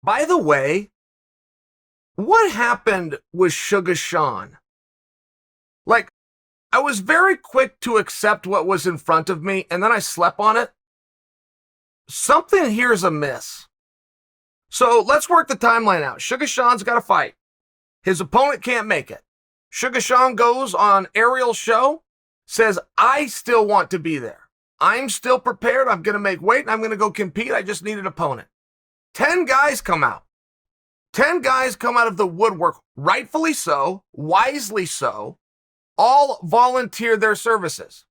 By the way, what happened with Suga Sean? Like, I was very quick to accept what was in front of me, and then I slept on it. Something here is amiss. So let's work the timeline out. Suga Sean's got a fight. His opponent can't make it. Suga Sean goes on Ariel's show, says, I still want to be there. I'm still prepared. I'm going to make weight, and I'm going to go compete. I just need an opponent. 10 guys come out. 10 guys come out of the woodwork, rightfully so, wisely so, all volunteer their services.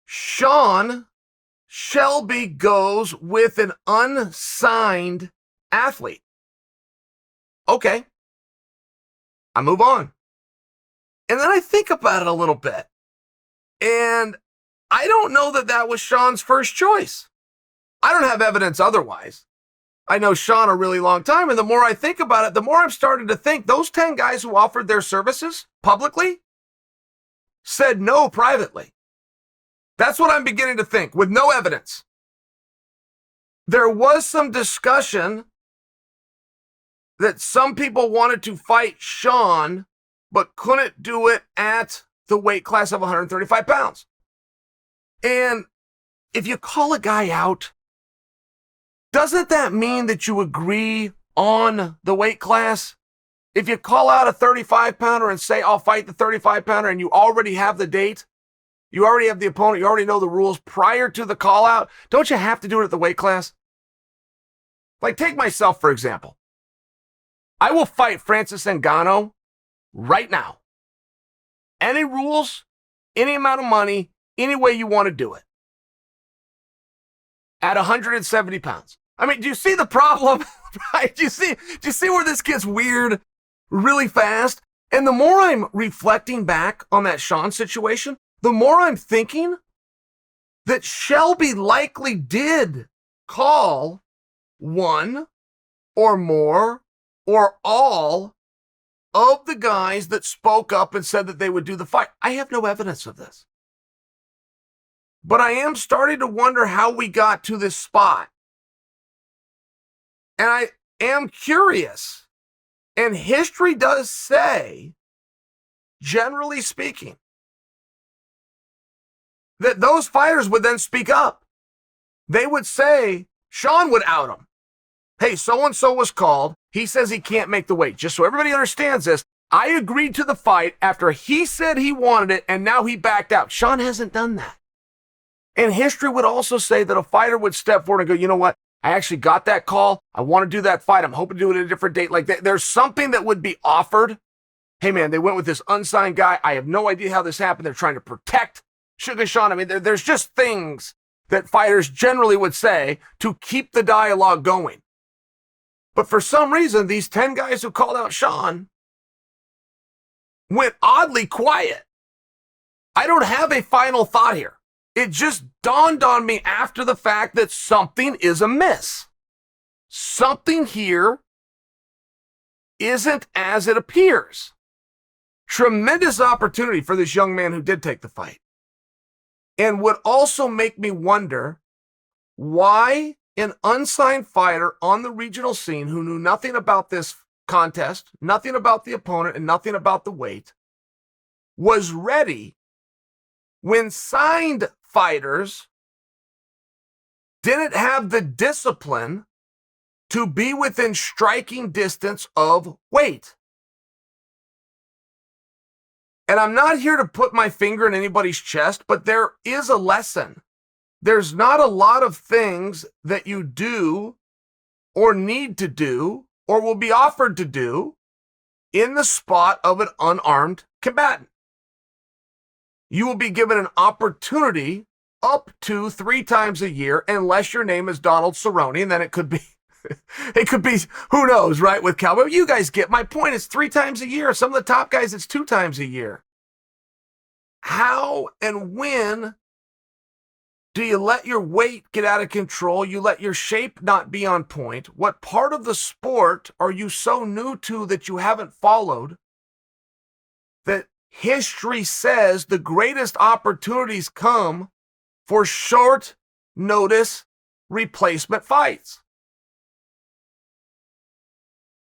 Sean Shelby goes with an unsigned athlete. Okay. I move on. And then I think about it a little bit. And I don't know that that was Sean's first choice. I don't have evidence otherwise. I know Sean a really long time, and the more I think about it, the more I'm starting to think those 10 guys who offered their services publicly said no privately. That's what I'm beginning to think, with no evidence. There was some discussion that some people wanted to fight Sean, but couldn't do it at the weight class of 135 pounds. And if you call a guy out, doesn't that mean that you agree on the weight class? If you call out a 35-pounder and say, I'll fight the 35-pounder, and you already have the date, you already have the opponent, you already know the rules prior to the call out, don't you have to do it at the weight class? Like, take myself, for example. I will fight Francis Ngannou right now. Any rules, any amount of money, any way you want to do it. At 170 pounds. I mean, do you see the problem? Right? Do you see where this gets weird really fast? And the more I'm reflecting back on that Sean situation, the more I'm thinking that Shelby likely did call one or more or all of the guys that spoke up and said that they would do the fight. I have no evidence of this. But I am starting to wonder how we got to this spot. And I am curious. And history does say, generally speaking, that those fighters would then speak up. They would say, Sean would out him. Hey, so-and-so was called. He says he can't make the weight. Just so everybody understands this, I agreed to the fight after he said he wanted it, and now he backed out. Sean hasn't done that. And history would also say that a fighter would step forward and go, you know what? I actually got that call. I want to do that fight. I'm hoping to do it at a different date. Like, there's something that would be offered. Hey, man, they went with this unsigned guy. I have no idea how this happened. They're trying to protect Suga Sean. I mean, there's just things that fighters generally would say to keep the dialogue going. But for some reason, these 10 guys who called out Sean went oddly quiet. I don't have a final thought here. It just dawned on me after the fact that something is amiss. Something here isn't as it appears. Tremendous opportunity for this young man who did take the fight. And would also make me wonder why an unsigned fighter on the regional scene who knew nothing about this contest, nothing about the opponent, and nothing about the weight, was ready when signed fighters didn't have the discipline to be within striking distance of weight. And I'm not here to put my finger in anybody's chest, but there is a lesson. There's not a lot of things that you do or need to do or will be offered to do in the spot of an unarmed combatant. You will be given an opportunity up to 3 times a year, unless your name is Donald Cerrone, and then it could be, who knows, right, with Cowboy. You guys get my point. It's 3 times a year. Some of the top guys, it's 2 times a year. How and when do you let your weight get out of control? You let your shape not be on point? What part of the sport are you so new to that you haven't followed that history says the greatest opportunities come for short notice replacement fights?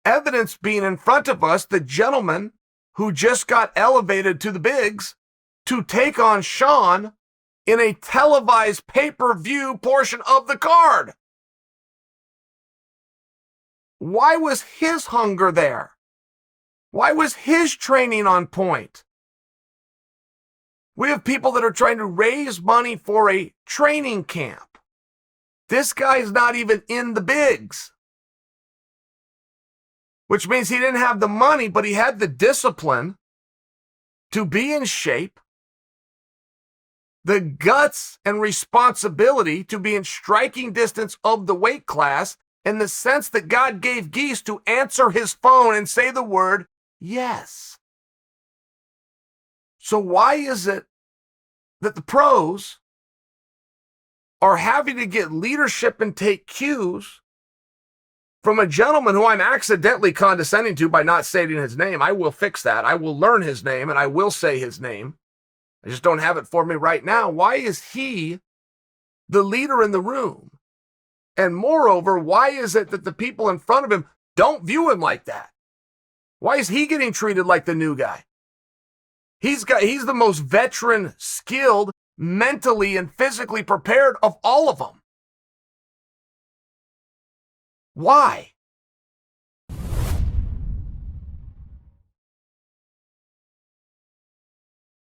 evidence being in front of us, the gentleman who just got elevated to the bigs to take on Sean in a televised pay-per-view portion of the card. Why was his hunger there? Why was his training on point? We have people that are trying to raise money for a training camp. This guy's not even in the bigs, which means he didn't have the money, but he had the discipline to be in shape, the guts and responsibility to be in striking distance of the weight class, in the sense that God gave Geese to answer his phone and say the word yes. So why is it that the pros are having to get leadership and take cues from a gentleman who I'm accidentally condescending to by not stating his name? I will fix that. I will learn his name and I will say his name. I just don't have it for me right now. Why is he the leader in the room? And moreover, why is it that the people in front of him don't view him like that? Why is he getting treated like the new guy? He's the most veteran, skilled, mentally and physically prepared of all of them. Why?